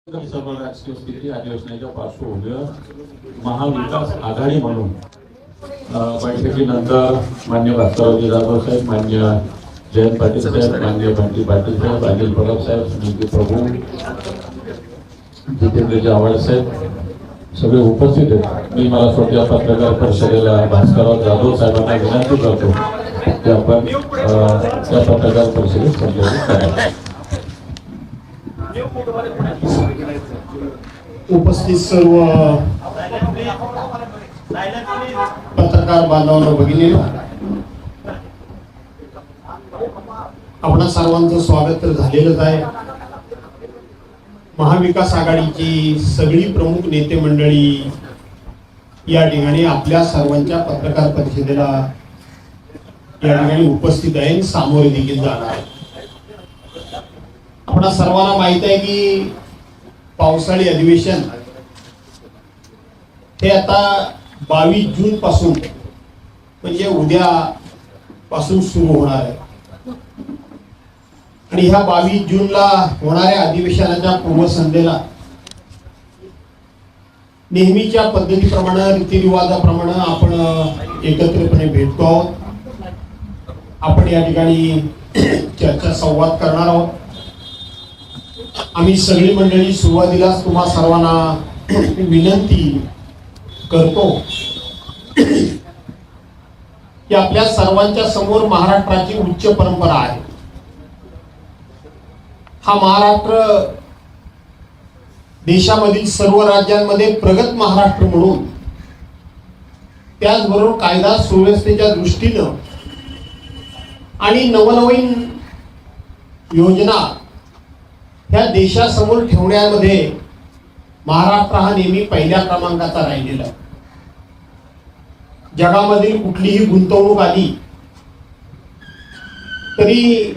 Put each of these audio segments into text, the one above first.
सर्व राजकीय स्थिती अधिवेशनाच्या पार्श्वभूमीवर महाविकास आघाडी म्हणून बैठकीनंतर मान्य भास्कररावजी जाधव साहेब, मान्य जयंत पाटील साहेब, मान्य बंटी पाटील साहेब, अनिल परब साहेब, सुनील प्रभू, जितेंद्र आव्हाड साहेब सगळे उपस्थित आहेत. मी मला छोट्या पत्रकार परिषदेला भास्करराव जाधव साहेबांना विनंती करतो की आपण त्या पत्रकार परिषदेत संबोधित करावे. उपस्थित सर्व पत्रकार बांधवांनो, भगिनींनो, आपणा सर्वांचं स्वागत तर झालेलंच आहे. महाविकास आघाडीची सगळी प्रमुख नेते मंडळी या ठिकाणी आपल्या सर्वांच्या पत्रकार परिषदेला या ठिकाणी उपस्थित आहे, सामोरे देखील जाणार आहे. आपणा सर्वांना माहित आहे की पावसाळी अधिवेशन हे आता 22 जून पासून म्हणजे उद्या पासून सुरू होणार आहे. आणि ह्या 22 जूनला होणाऱ्या अधिवेशनाच्या पूर्वसंध्येला नेहमीच्या पद्धतीप्रमाणे, रीतिरिवाजाप्रमाणे आपण एकत्रितपणे भेटतो आहोत. आपण या ठिकाणी चर्चा संवाद करणार आहोत. आम्ही सगळी मंडळी सुरुवातीलाच तुम्हा सर्वांना विनंती करतो की आपल्या सर्वांच्या समोर महाराष्ट्राची उच्च परंपरा आहे. हा महाराष्ट्र देशामधील सर्व राज्यांमध्ये प्रगत महाराष्ट्र म्हणून, त्याचबरोबर कायदा सुव्यवस्थेच्या दृष्टीनं आणि नवनवीन योजना ह्या देशासमोर ठेवण्यामध्ये महाराष्ट्र हा नेहमी पहिल्या क्रमांकाचा राहिलेला आहे. जगामधील कुठलीही गुंतवणूक आली तरी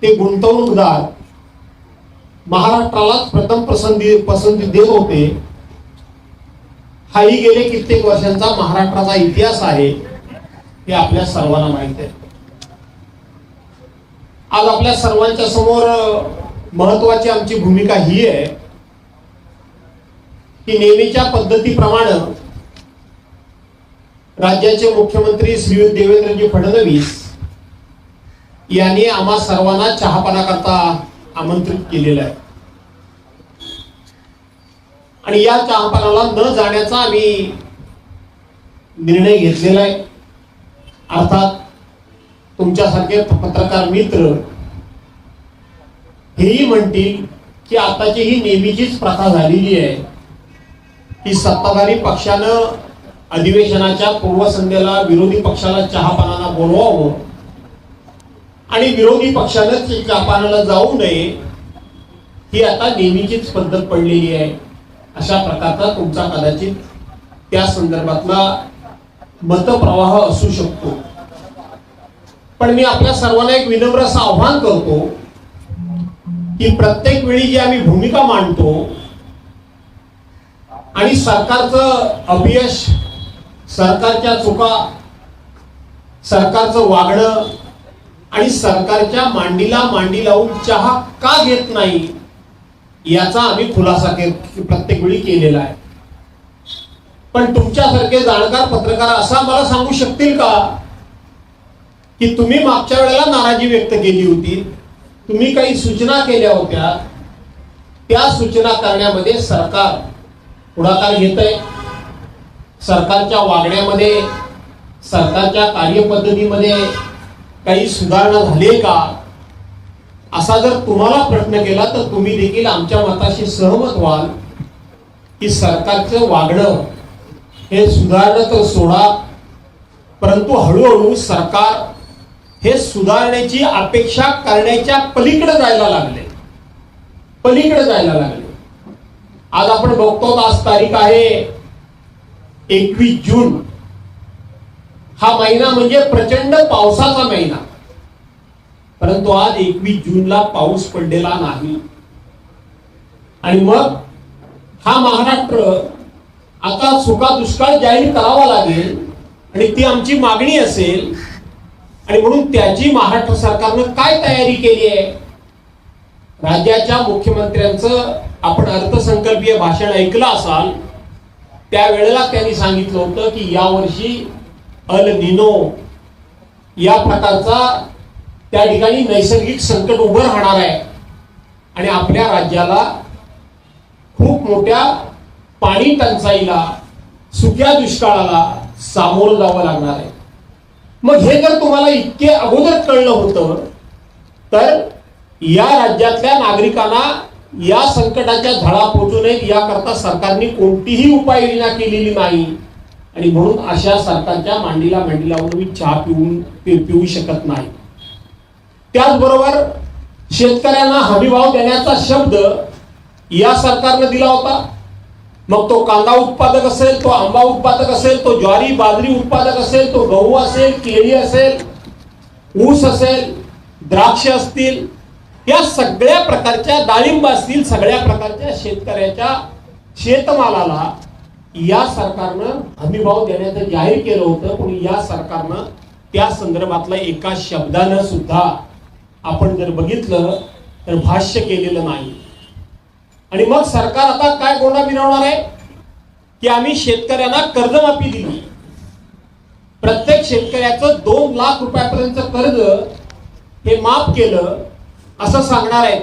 ते गुंतवणूकदार महाराष्ट्रालाच प्रथम पसंती देत होते. हाही गेले कित्येक वर्षांचा महाराष्ट्राचा इतिहास आहे, हे आपल्या सर्वांना माहित आहे. आज आपल्या सर्वांच्या समोर महत्वाची आमची भूमिका ही आहे की नेहमीच्या पद्धतीप्रमाणे राज्याचे मुख्यमंत्री श्रीयुत देवेंद्रजी फडणवीस यांनी आम्हा सर्वांना चहापाना करता आमंत्रित केलेलं आहे. आणि या चहापानाला न जाण्याचा आम्ही निर्णय घेतलेला आहे. अर्थात तुमच्यासारखे पत्रकार मित्र हेही म्हणतील की आताची ही नेहमीचीच प्रथा झालेली आहे की सत्ताधारी पक्षानं अधिवेशनाच्या पूर्वसंध्येला विरोधी पक्षाला चहापानाला बोलवावं आणि विरोधी पक्षानं चहापानाला जाऊ नये, ही आता नेहमीचीच पद्धत पडलेली आहे. अशा प्रकारचा तुमचा कदाचित त्या संदर्भातला मतप्रवाह असू शकतो. पण मी आपल्या सर्वांना एक विनम्र असं आव्हान करतो की प्रत्येक वेळी जी आम्ही भूमिका मांडतो आणि सरकारचं अपयश, सरकारच्या चुका, सरकारचं वागणं आणि सरकारच्या मांडीला मांडी लावून चहा का घेत नाही याचा आम्ही खुलासा प्रत्येक वेळी केलेला आहे. पण तुमच्यासारखे जाणकार पत्रकार असा मला सांगू शकतील का की तुम्ही मागच्या वेळेला नाराजी व्यक्त केली होती, तुम्ही काही सूचना केल्या होत्या, त्या सूचना करण्यामध्ये सरकार पुढाकार घेतंय, सरकारच्या वागण्यामध्ये, सरकारच्या कार्यपद्धतीमध्ये काही सुधारणा झाली का, असा जर तुम्हाला प्रश्न केला तर तुम्ही देखील आमच्या मताशी सहमत व्हाल की सरकारचं वागणं हे सुधारणं तर सोडा, परंतु हळूहळू सरकार हे सुधारण्याची अपेक्षा करण्याच्या पलीकडे जायला लागले. आज आपण बघतो, आज तारीख आहे 21 जून. हा महिना म्हणजे प्रचंड पावसाचा महिना, परंतु आज 21 जूनला पाऊस पडलेला नाही. आणि मग हा महाराष्ट्र आता सुका दुष्काळ जाहीर करावा लागेल आणि ती आमची मागणी असेल. आणि म्हणून त्याची महाराष्ट्र सरकारनं काय तयारी केली आहे राज्याच्या मुख्यमंत्र्यांचं आपण अर्थसंकल्पीय भाषण ऐकलं असाल, त्यावेळेला त्यांनी सांगितलं होतं की यावर्षी अल निनो या प्रकारचा त्या ठिकाणी नैसर्गिक संकट उभं राहणार आहे आणि आपल्या राज्याला खूप मोठ्या पाणी टंचाईला, सुक्या दुष्काळाला सामोरं जावं लागणार आहे. मग हे जर तुम्हाला इतके अगोदर कळलं होतं तर या राज्यातल्या नागरिकांना या संकटाच्या झळा पोचू नयेत याकरता सरकारने कोणतीही उपाययोजना केलेली नाही आणि म्हणून अशा सरकारच्या मांडीला लावून मी चहा पिऊ शकत नाही. त्याचबरोबर शेतकऱ्यांना हमीभाव देण्याचा शब्द या सरकारने दिला होता. मग तो कांदा उत्पादक असेल, तो आंबा उत्पादक असेल, तो ज्वारी बाजरी उत्पादक असेल, तो गहू असेल, केळी असेल, ऊस असेल, द्राक्ष असतील, या सगळ्या प्रकारच्या डाळिंब असतील, सगळ्या प्रकारच्या शेतकऱ्याच्या शेतमालाला या सरकारनं हमीभाव देण्याचं जाहीर केलं होतं. पण या सरकारनं त्या संदर्भातला एका शब्दानं सुद्धा आपण जर बघितलं तर भाष्य केलेलं नाही. आणि मग सरकार आता काय गोंडा मिरवणार आहे की आम्ही शेतकऱ्यांना कर्जमाफी दिली, प्रत्येक शेतकऱ्याचं 2 लाख रुपयापर्यंत कर्ज हे माफ केलं असं सांगणार आहेत.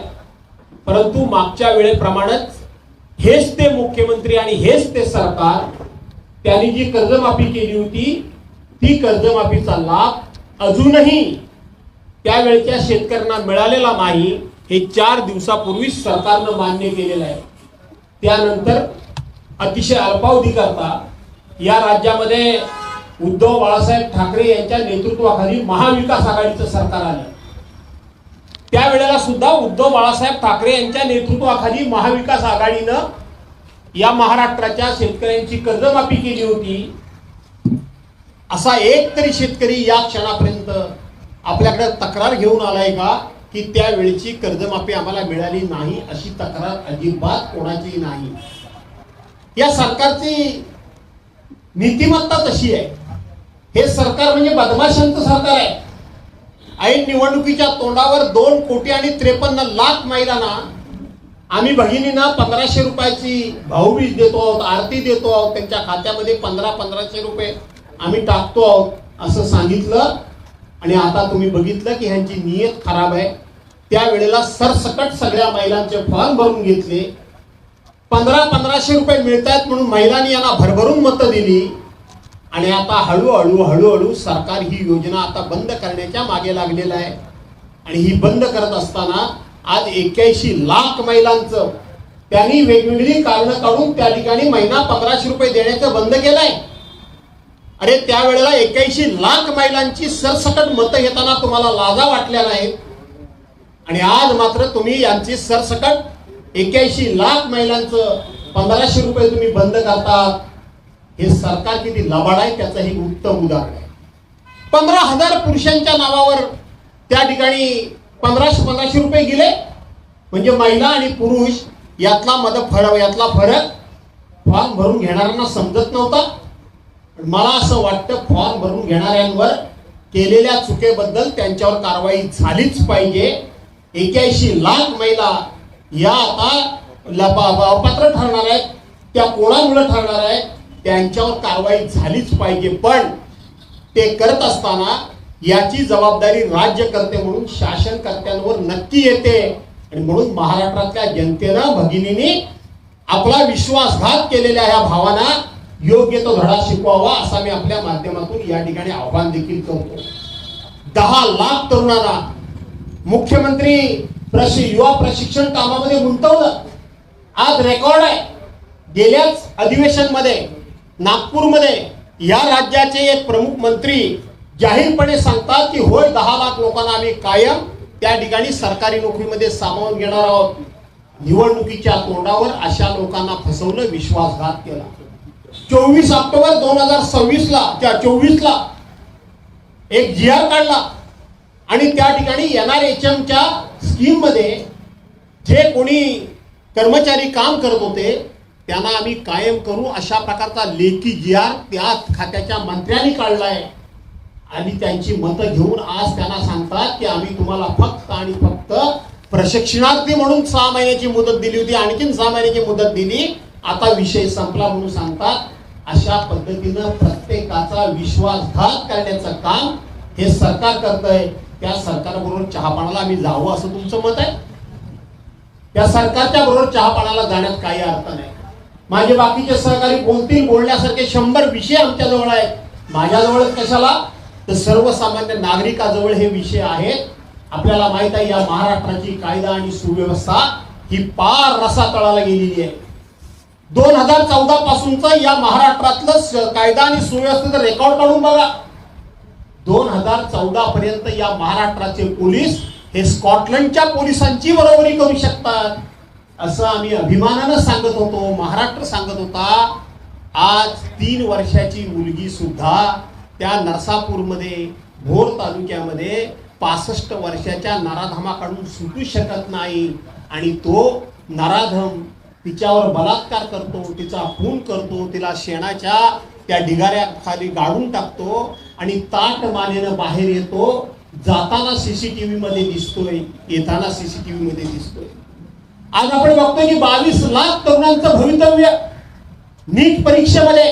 परंतु मागच्या वेळेप्रमाणेच हेच ते मुख्यमंत्री आणि हेच ते सरकार त्यांनी जी कर्जमाफी केली होती ती कर्जमाफीचा लाभ अजूनही त्यावेळच्या शेतकऱ्यांना मिळालेला नाही. हे 4 दिवसापूर्वी सरकारनं मान्य केलेलं आहे. त्यानंतर अतिशय अल्पावधी करता या राज्यामध्ये उद्धव बाळासाहेब ठाकरे यांच्या नेतृत्वाखाली महाविकास आघाडीचं सरकार आलं. त्यावेळेला सुद्धा उद्धव बाळासाहेब ठाकरे यांच्या नेतृत्वाखाली महाविकास आघाडीनं या महाराष्ट्राच्या शेतकऱ्यांची कर्जमाफी केली होती. असा एक तरी शेतकरी या क्षणापर्यंत आपल्याकडे तक्रार घेऊन आलाय का की त्यावेळची कर्जमाफी आम्हाला मिळाली नाही, अशी तक्रार अजिबात कोणाची नाही. या सरकारची नीतिमत्ता तशी आहे. हे सरकार म्हणजे बदमाशांचं सरकार आहे. ऐन निवडणुकीच्या तोंडावर 2,53,00,000 महिलांना आम्ही भगिनींना 1,500 रुपयाची भाऊबीज देतो आहोत, आरती देतो आहोत, त्यांच्या खात्यामध्ये 1,500 रुपये आम्ही टाकतो आहोत असं सांगितलं. आणि आता तुम्ही बघितलं की ह्यांची नियत खराब आहे. त्यावेळेला सरसकट सगळ्या महिलांचे फॉर्म भरून घेतले. 1,500 रुपये मिळतात म्हणून महिलांनी यांना भरभरून मतं दिली. आणि आता हळूहळू सरकार ही योजना आता बंद करण्याच्या मागे लागलेलं आहे. आणि ही बंद करत असताना आज 81 लाख महिलांचं त्यांनी वेगवेगळी कारणं काढून त्या ठिकाणी महिना 1,500 रुपये देण्याचं बंद केलंय. अरे त्यावेळेला 81 लाख महिलांची सरसकट मतं घेताना तुम्हाला लाजा वाटल्या नाहीत आणि आज मात्र तुम्ही यांची सरसकट 81 लाख महिलांचं 1,500 रुपये तुम्ही बंद करतात. हे सरकार किती लबाड आहे त्याचं ही उत्तम उदाहरण आहे. 15,000 पुरुषांच्या नावावर त्या ठिकाणी 1,500 रुपये गेले. म्हणजे महिला आणि पुरुष यातला फरक फॉर्म भरून घेणाऱ्यांना समजत नव्हता. मला असं वाटतं फॉर्म भरून घेणाऱ्यांवर केलेल्या चुकीबद्दल त्यांच्यावर कारवाई झालीच पाहिजे. 81 लाख महिला या आता अपात्र ठरणार आहेत. त्या कोणामुळे ठरणार आहेत त्यांच्यावर कारवाई झालीच पाहिजे. पण ते करत असताना याची जबाबदारी राज्यकर्ते म्हणून शासनकर्त्यांवर नक्की येते. आणि म्हणून महाराष्ट्रातल्या जनतेनं भगिनींनी आपला विश्वासघात केलेल्या ह्या भावांना योग्य तो धडा शिकवावा असा मी आपल्या माध्यमातून या ठिकाणी आव्हान देखील करतो. 10 लाख तरुणांना मुख्यमंत्री युवा प्रशिक्षण कामामध्ये गुंतवलं. आज रेकॉर्ड आहे. गेल्याच अधिवेशन मध्ये नागपूरमध्ये या राज्याचे एक प्रमुख मंत्री जाहीरपणे सांगतात की होय 10 लाख लोकांना आम्ही कायम त्या ठिकाणी सरकारी नोकरीमध्ये सामावून घेणार आहोत. निवडणुकीच्या तोंडावर अशा लोकांना फसवलं, विश्वासघात केला. 24 ऑक्टोबर 2024 एक GR काढला आणि त्या ठिकाणी NRHMच्या स्कीम मध्ये जे कोणी कर्मचारी काम करत होते त्यांना आम्ही कायम करू अशा प्रकारचा लेखी GR त्या खात्याच्या मंत्र्यांनी काढलाय. आणि त्यांची मतं घेऊन आज त्यांना सांगतात की आम्ही तुम्हाला फक्त आणि फक्त प्रशिक्षणार्थी म्हणून 6 महिन्याची मुदत दिली होती, आणखीन 6 महिन्याची मुदत दिली, आता विषय संपला म्हणून सांगतात. अशा पद्धतीनं प्रत्येकाचा विश्वासघात करण्याचं काम हे सरकार करतंय. त्या सरकारबरोबर चहापानाला आम्ही जावं असं तुमचं मत आहे? त्या सरकारच्या बरोबर चहापानाला जाण्यात काही अर्थ नाही. माझे बाकीचे सहकारी बोलतील, बोलण्यासारखे 100 विषय आमच्या जवळ आहेत. माझ्याजवळच कशाला, तर सर्वसामान्य नागरिकाजवळ हे विषय आहेत. आपल्याला माहित आहे या महाराष्ट्राची कायदा आणि सुव्यवस्था ही पार रसातळाला गेलेली आहे. 2014 पासूनचा या महाराष्ट्रातलं कायदा आणि सुव्यवस्थेचं रेकॉर्ड काढून बघा. 2014 पर्यंत या महाराष्ट्राचे पोलीस हे स्कॉटलंडच्या पोलिसांची बरोबरी करू शकतात असं आम्ही अभिमानानं सांगत होतो, महाराष्ट्र सांगत होता. आज 3 वर्षाची मुलगी सुद्धा त्या नरसापूरमध्ये भोर तालुक्यामध्ये 65 वर्षाच्या नराधमाकडून सुटू शकत नाही. आणि तो नराधम तिच्यावर बलात्कार करतो, तिचा खून करतो, तिला शेणाच्या त्या ढिगाऱ्याखाली गाडून टाकतो आणि ताट मानेनं बाहेर येतो. जाताना सीसीटीव्ही मध्ये दिसतोय, येताना सीसीटीव्ही मध्ये दिसतोय. आज आपण बघतोय की 22 लाख तरुणांचं भवितव्य नीट परीक्षेमध्ये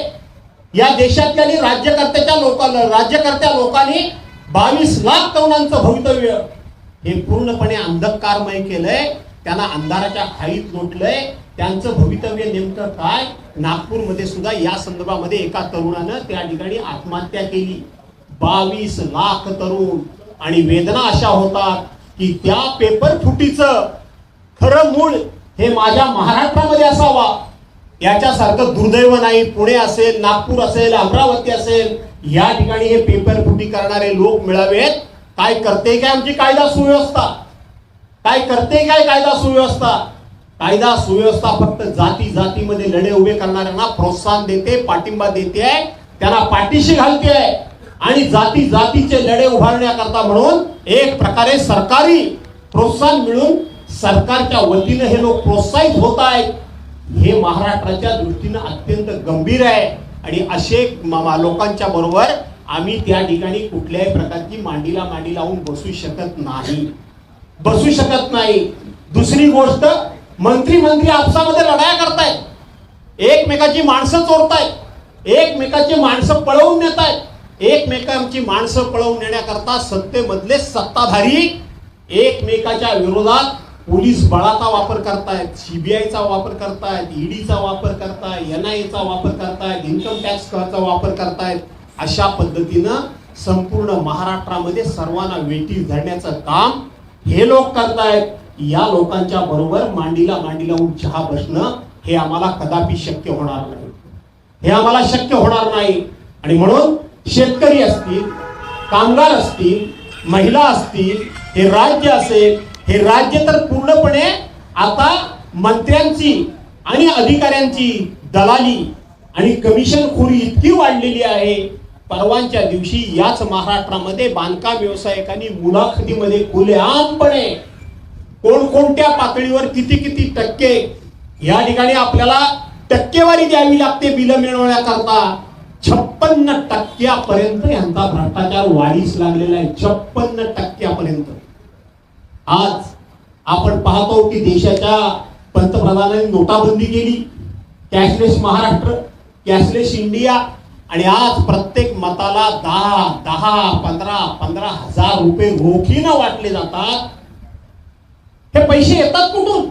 या देशातल्या राज्यकर्त्या लोकांनी 22 लाख तरुणांचं भवितव्य हे पूर्णपणे अंधकारमय केलंय. त्यांना अंधाराच्या खाईत लोटलंय. त्यांचं भवितव्य नेमकं काय? नागपूरमध्ये सुद्धा या संदर्भामध्ये एका तरुणानं त्या ठिकाणी आत्महत्या केली. 22 लाख तरुण. आणि वेदना अशा होतात की त्या पेपर फुटीचं खरं मूळ हे माझ्या महाराष्ट्रामध्ये असावा. याच्यासारखं दुर्दैव नाही. पुणे असेल, नागपूर असेल, अमरावती असेल, या ठिकाणी हे पेपर फुटी करणारे लोक मिळावेत. काय करते काय आमची कायदा सुव्यवस्था? काय करते काय कायदा सुव्यवस्था? कायदा सुव्यवस्था फक्त जाती जातीमध्ये लढे उभे करणाऱ्यांना प्रोत्साहन देते, पाठिंबा देते, त्यांना पाठीशी घालते आणि जाती जातीचे लढे उभारण्याकरता म्हणून एक प्रकारे सरकारी प्रोत्साहन मिळून सरकारच्या वतीनं हे लोक प्रोत्साहित होत आहेत. हे महाराष्ट्राच्या दृष्टीनं अत्यंत गंभीर आहे. आणि असे लोकांच्या बरोबर आम्ही त्या ठिकाणी कुठल्याही प्रकारची मांडीला मांडी लावून बसू शकत नाही. दुसरी गोष्ट, मंत्री आपसामध्ये लढाया करतायत, एकमेकाची माणसं चोरतायत, एकमेकाची माणसं पळवून नेतायत. एकमेकांची माणसं पळवून नेण्याकरता सत्तेमधले सत्ताधारी एकमेकाच्या विरोधात पोलीस बळाचा वापर करतायत, सीबीआयचा वापर करतायत, ईडीचा वापर करतायत, एनआयएचा वापर करतायत, इन्कम टॅक्सचा वापर करतायत. अशा पद्धतीनं संपूर्ण महाराष्ट्रामध्ये सर्वांना वेठीस धरण्याचं काम हे लोक करतायत. या लोकांच्या बरोबर मांडीला मांडी लावून चहा बसणं हे आम्हाला कदापि शक्य होणार नाही. हे आम्हाला शक्य होणार नाही. आणि म्हणून शेतकरी असतील, कामगार असतील, महिला असतील, हे राज्य असेल, हे राज्य तर पूर्णपणे आता मंत्र्यांची आणि अधिकाऱ्यांची दलाली आणि कमिशनखोरी इतकी वाढलेली आहे. परवांच्या दिवशी याच महाराष्ट्रामध्ये बांधकाम व्यावसायिकांनी मुलाखतीमध्ये खुलेआमपणे कोणकोणत्या पातळीवर किती टक्के या ठिकाणी आपल्याला टक्केवारी द्यावी लागते बिल मिळवण्याकरता, 56% यांचा भ्रष्टाचार वाढीस लागलेला आहे. 56%. आज आपण पाहतो की देशाच्या पंतप्रधानांनी नोटाबंदी केली, कॅशलेस महाराष्ट्र, कॅशलेस इंडिया, आणि आज प्रत्येक मताला 10, 15 हजार रुपये रोखीनं वाटले जातात. हे पैसे येतात कुठून?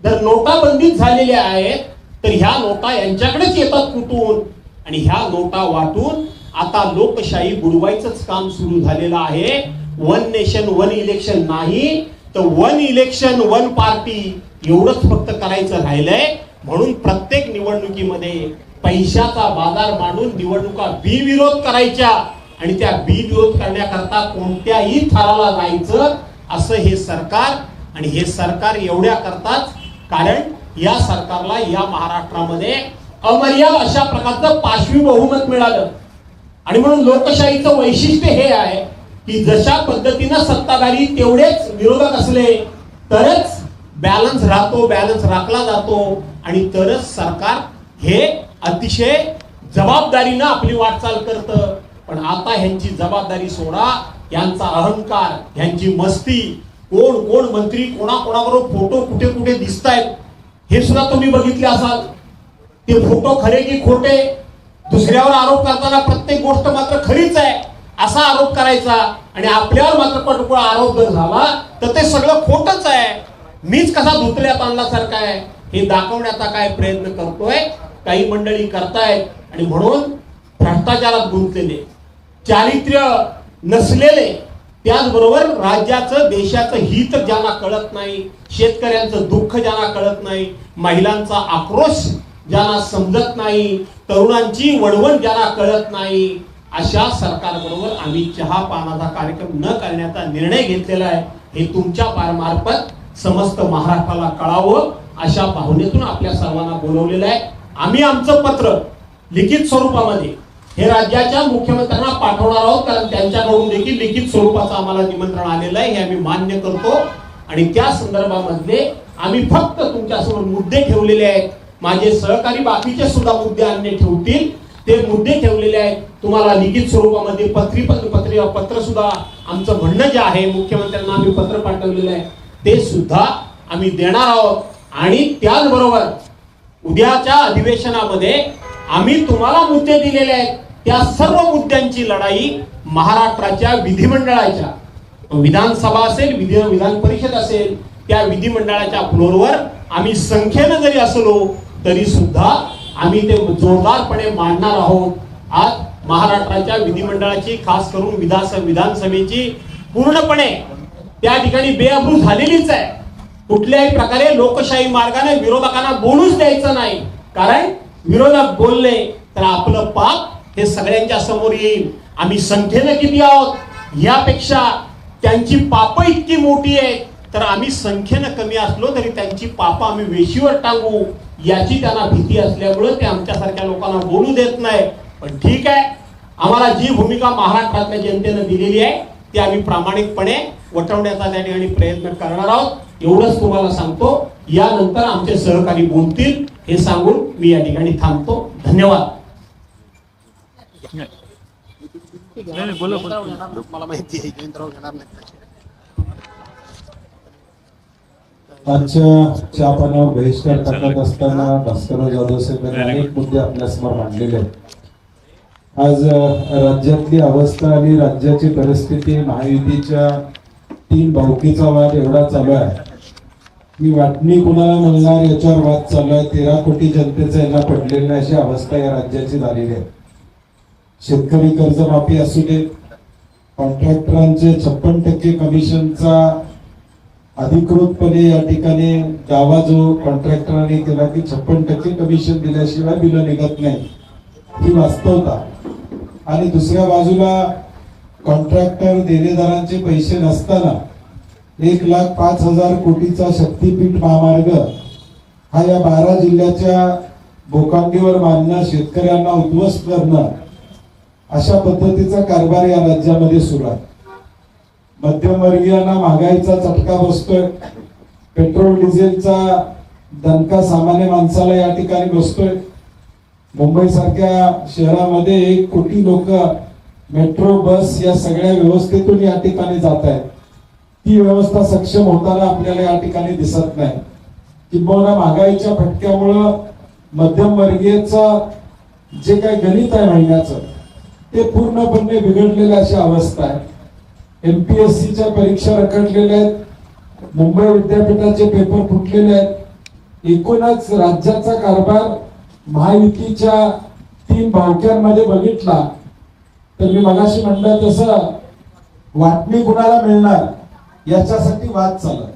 जर नोटाबंदीच झालेल्या आहेत तर ह्या नोटा यांच्याकडेच येतात कुठून? आणि ह्या नोटा वाटून आता लोकशाही बुडवायचंच काम सुरू झालेलं आहे. 1 नेशन 1 इलेक्शन नाही तर 1 इलेक्शन 1 पार्टी एवढंच फक्त करायचं राहिलंय. म्हणून प्रत्येक निवडणुकीमध्ये पैशाचा बाजार मांडून निवडणुका बिनविरोध करायच्या आणि त्या बिनविरोध करण्याकरता कोणत्याही थराला जायचं असं हे सरकार. आणि हे सरकार एवढ्या करताच कारण या सरकारला या महाराष्ट्रामध्ये अमर्याद अशा प्रकारचं पाशवी बहुमत मिळालं. आणि म्हणून लोकशाहीचं वैशिष्ट्य हे आहे की जशा पद्धतीनं सत्ताधारी तेवढेच विरोधक असले तरच बॅलन्स राहतो, बॅलन्स राखला जातो आणि तरच सरकार हे अतिशय जबाबदारीनं आपली वाटचाल करतं. पण आता ह्यांची जबाबदारी सोडा, यांचा अहंकार, ह्यांची मस्ती, कोण कोण मंत्री कोणाबरोबर फोटो कुठे कुठे दिसत आहेत हे सुद्धा तुम्ही बघितले असाल. ते फोटो खरे की खोटे, दुसऱ्यावर आरोप करताना प्रत्येक गोष्ट मात्र खरीच आहे असा आरोप करायचा आणि आपल्यावर मात्र कटोकट आरोप जर झाला तर ते सगळं खोटच आहे, मीच कसा धुतल्यात आणल्यासारखा आहे हे दाखवण्याचा काय प्रयत्न करतोय काही मंडळी करतायत. आणि म्हणून भ्रष्टाचारात गुंतलेले, चारित्र्य नसलेले, त्याचबरोबर राज्याचं देशाचं हित ज्यांना कळत नाही, शेतकऱ्यांचं दुःख ज्यांना कळत नाही, महिलांचा आक्रोश ज्यांना समजत नाही, तरुणांची वणवण ज्यांना कळत नाही, अशा सरकारबरोबर आम्ही चहा पानाचा कार्यक्रम न करण्याचा निर्णय घेतलेला आहे. हे तुमच्या मार्फत समस्त महाराष्ट्राला कळावं अशा भावनेतून आपल्या सर्वांना बोलवलेलं आहे. आम्ही आमचं पत्र लिखित स्वरूपामध्ये हे राज्याच्या मुख्यमंत्र्यांना पाठवणार आहोत, कारण त्यांच्याकडून देखील लिखित स्वरूपाचं आम्हाला निमंत्रण आलेलं आहे, हे आम्ही मान्य करतो. आणि त्या संदर्भामध्ये आम्ही फक्त तुमच्यासमोर मुद्दे ठेवलेले आहेत. माझे सहकारी बाकीचे सुद्धा मुद्दे अन्य ठेवतील, ते मुद्दे ठेवलेले आहेत. तुम्हाला लिखित स्वरूपामध्ये पत्र सुद्धा आमचं म्हणणं जे आहे मुख्यमंत्र्यांना आम्ही पत्र पाठवलेलं आहे ते सुद्धा आम्ही देणार आहोत. आणि त्याचबरोबर उद्याच्या अधिवेशनामध्ये आम्ही तुम्हाला मुद्दे दिलेले आहेत, त्या सर्व मुद्द्यांची लढाई महाराष्ट्राच्या विधिमंडळाच्या, विधानसभा असेल, विधान परिषद असेल, त्या विधिमंडळाच्या फ्लोअरवर आम्ही संख्येनं जरी असलो तरी सुद्धा आम्ही ते जोरदारपणे मांडणार आहोत. आज महाराष्ट्राच्या विधिमंडळाची, खास करून विधानसभेची पूर्णपणे त्या ठिकाणी बेअब्रू झालेलीच आहे. कुठल्याही प्रकारे लोकशाही मार्गाने विरोधकांना बोलूच द्यायचं नाही, कारण विरोधक बोलले तर आपलं पाप हे सगळ्यांच्या समोर येईल. आम्ही संख्येनं किती आहोत यापेक्षा त्यांची पाप इतकी मोठी आहेत, तर आम्ही संख्येनं कमी असलो तरी त्यांची पाप आम्ही वेशीवर टांगू याची त्यांना भीती असल्यामुळे ते आमच्यासारख्या लोकांना बोलू देत नाही. पण ठीक आहे, आम्हाला जी भूमिका महाराष्ट्रातल्या जनतेनं दिलेली आहे ती आम्ही प्रामाणिकपणे वटवण्याचा त्या ठिकाणी प्रयत्न करणार आहोत. एवढंच तुम्हाला सांगतो. यानंतर आमचे सहकारी बोलतील हे सांगून मी या ठिकाणी थांबतो. धन्यवाद. मला माहिती आहे जयंतराव घेणार नाही. आजच्या चहा पानावर बहिष्कार टाकत असताना भास्करराव जाधव साहेबांनी अनेक मुद्दे आपल्यासमोर मांडलेले आहेत. आज राज्यातली अवस्था आणि राज्याची परिस्थिती, महायुतीच्या 3 भावकीचा वाद एवढा चालू आहे की वाटणी कुणाला मिळणार याच्यावर वाद चालू आहे. 13 कोटी जनतेचा याला पडलेला नाही अशी अवस्था या राज्याची झालेली आहे. शेतकरी कर्जमाफी असू दे, कॉन्ट्रॅक्टरांचे 56% कमिशनचा अधिकृतपणे या ठिकाणी दावा जो कॉन्ट्रॅक्टरांनी केला की 56% कमिशन दिल्याशिवाय बिलं निघत नाही, ही वास्तवता. आणि दुसऱ्या बाजूला कॉन्ट्रॅक्टर देणेदारांचे पैसे नसताना 1,05,000 कोटीचा शक्तीपीठ महामार्ग हा या 12 जिल्ह्याच्या भूखंडीवर बांधणं, शेतकऱ्यांना उद्ध्वस्त करणं, अशा पद्धतीचा कारभार या राज्यामध्ये सुरू आहे. मध्यमवर्गीयांना महागाईचा चटका बसतोय, पेट्रोल डिझेलचा दणका सामान्य माणसाला या ठिकाणी बसतोय. मुंबई सारख्या शहरामध्ये 1 कोटी लोक मेट्रो, बस या सगळ्या व्यवस्थेतून या ठिकाणी जात आहेत. ती व्यवस्था सक्षम होताना आपल्याला या ठिकाणी दिसत नाही. किंबहुना महागाईच्या फटक्यामुळं मध्यमवर्गीयचं जे काही गणित आहे महिन्याचं ते पूर्णपणे बिघडलेलं अशी अवस्था आहे. MPSCच्या परीक्षा रखडलेल्या आहेत, मुंबई विद्यापीठाचे पेपर फुटलेले आहेत. एकूणच राज्याचा कारभार महायुतीच्या 3 भावक्यांमध्ये बघितला तर मी मगाशी म्हणलं तसं वाटणी कुणाला मिळणार याच्यासाठी वाद चालला.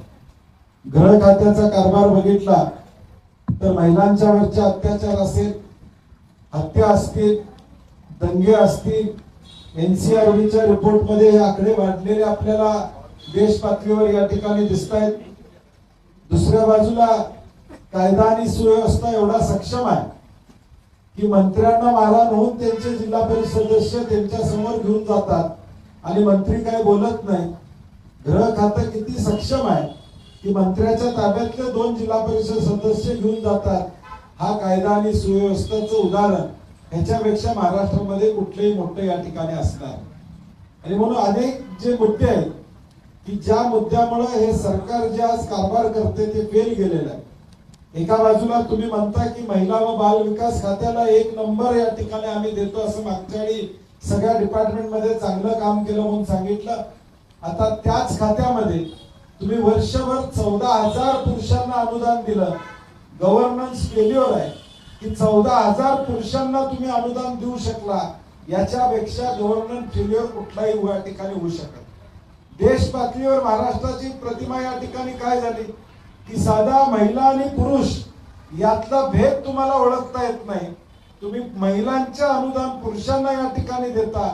गृह खात्याचा कारभार बघितला तर महिलांच्या वरचे अत्याचार असेल, हत्या असतील, दंगे असतील, NCRBच्या रिपोर्टमध्ये हे आकडे वाढलेले आपल्याला देश पातळीवर या ठिकाणी दिसत आहेत. दुसऱ्या बाजूला कायदा आणि सुव्यवस्था एवढा सक्षम आहे की मंत्र्यांना मारहाण होऊन त्यांचे जिल्हा परिषद सदस्य त्यांच्या समोर घेऊन जातात आणि मंत्री काय बोलत नाही. गृह खातं किती सक्षम आहे की मंत्र्याच्या ताब्यातले 2 जिल्हा परिषद सदस्य घेऊन जातात. हा कायदा आणि सुव्यवस्थेचं उदाहरण ह्याच्यापेक्षा महाराष्ट्रामध्ये कुठलेही मोठे या ठिकाणी असणार. आणि म्हणून अनेक जे मुद्दे आहेत की ज्या मुद्द्यामुळे हे सरकार जे आज कारभार करते ते फेल गेलेलं आहे. एका बाजूला तुम्ही म्हणता की महिला व बाल विकास खात्याला 1 नंबर या ठिकाणी आम्ही देतो, असं मागच्या वेळी सगळ्या डिपार्टमेंट मध्ये चांगलं काम केलं म्हणून सांगितलं. आता त्याच खात्यामध्ये तुम्ही वर्षभर 14,000 पुरुषांना अनुदान दिलं. गव्हर्नन्स फेल्युअर आहे की 14,000 पुरुषांना तुम्ही अनुदान देऊ शकला, याच्यापेक्षा गव्हर्नन्स फेल्युअर कुठलाही या ठिकाणी होऊ शकत. देश पातळीवर महाराष्ट्राची प्रतिमा या ठिकाणी काय झाली की साधा महिला आणि पुरुष यातला भेद तुम्हाला ओळखता येत नाही. तुम्ही महिलांच्या अनुदान पुरुषांना या ठिकाणी देता,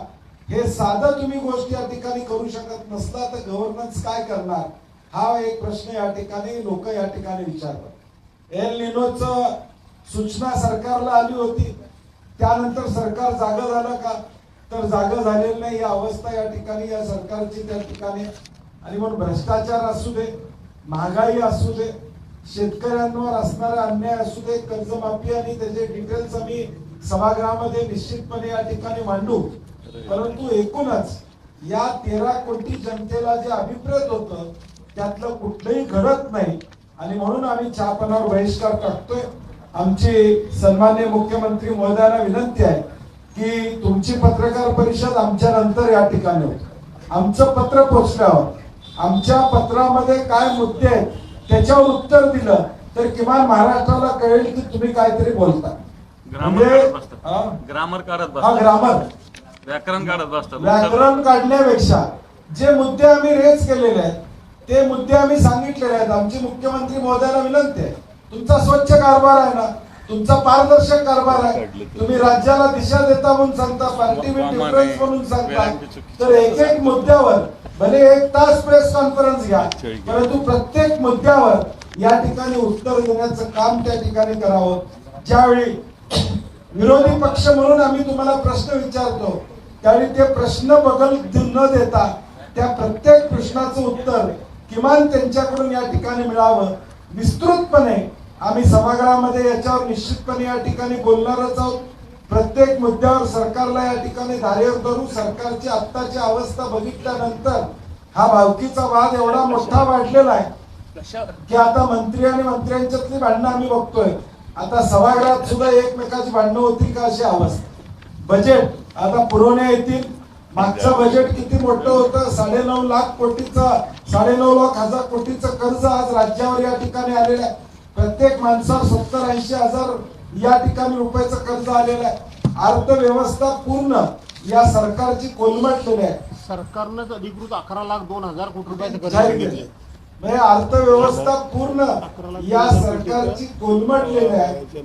हे साधं तुम्ही गोष्ट या ठिकाणी करू शकत नसला तर गव्हर्नन्स काय करणार, हा एक प्रश्न या ठिकाणी लोक या ठिकाणी विचारतात. एल निनोचं सूचना सरकारला आली होती, त्यानंतर सरकार जागं झालं का, तर जागं झालेलं नाही. ही अवस्था या ठिकाणी या सरकारची त्या ठिकाणी. आणि म्हणून भ्रष्टाचार असू दे, महागाई असू दे, शेतकऱ्यांवर असणारा अन्याय असू दे, कर्जमाफी आणि त्याचे डिटेल्स आम्ही सभागृहामध्ये निश्चितपणे या ठिकाणी मांडू. परंतु एकूणच या 13 कोटी जनतेला जे अभिप्रेत होतं त्यातलं कुठलंही घडत नाही. आणि म्हणून आम्ही चहापानावर बहिष्कार टाकतोय. आमची सन्माननीय मुख्यमंत्री महोदयांना विनंती आहे की तुमची पत्रकार परिषद आमच्या नंतर या ठिकाणी होती. आमचं पत्र पोचल्यावर आमच्या पत्रामध्ये काय मुद्दे आहेत त्याच्यावर उत्तर दिलं तर किमान महाराष्ट्राला कळेल की तुम्ही काहीतरी बोलता. ग्रामर काढत हा ग्रामर व्याकरण काढत बसतात. व्याकरण काढण्यापेक्षा जे मुद्दे आम्ही रेज केलेले आहेत ते मुद्दे आम्ही सांगितलेले आहेत. आमची मुख्यमंत्री महोदयांना विनंती आहे, तुमचा स्वच्छ कारभार आहे ना, तुमचा पारदर्शक कारभार आहे, तुम्ही राज्याला दिशा देता म्हणून सांगता, पार्टी विथ डिफरन्स म्हणून सांगता, तर एक मुद्द्यावर भले 1 तास प्रेस कॉन्फरन्स घ्या, परंतु प्रत्येक मुद्द्यावर या ठिकाणी उत्तर देण्याचं काम त्या ठिकाणी करावं. ज्यावेळी विरोधी पक्ष म्हणून आम्ही तुम्हाला प्रश्न विचारतो त्यावेळी ते प्रश्न बगल न देता त्या प्रत्येक प्रश्नाचं उत्तर किमान त्यांच्याकडून या ठिकाणी मिळावं. विस्तृतपणे आम्ही सभागृहामध्ये याच्यावर निश्चितपणे या ठिकाणी बोलणारच आहोत. प्रत्येक मुद्द्यावर सरकारला या ठिकाणी धारेवर धरू. सरकारची आत्ताची अवस्था बघितल्यानंतर हा भावकीचा वाद एवढा मोठा वाढलेला आहे की आता मंत्री आणि मंत्र्यांच्यातली भांडणं आम्ही बघतोय. आता सभागृहात सुद्धा एकमेकाची भांडणं होतील का अशी अवस्था. बजेट आता पुरवण्या येतील. मागचं बजेट किती मोठं होतं, 9.5 लाख कोटीचं, 9.5 लाख हजार कोटीचं कर्ज आज राज्यावर या ठिकाणी आलेलं आहे. प्रत्येक माणसावर 70-80 हजार या ठिकाणी रुपयाचं कर्ज आलेलं आहे. अर्थव्यवस्था पूर्ण या सरकारची कोलमडलेली आहे. सरकारनं अधिकृत 11,02,000 कोटी रुपयाचं कर्ज जाहीर घेतले. केले. म्हणजे अर्थव्यवस्था पूर्ण या सरकारची कोलमडलेली आहे.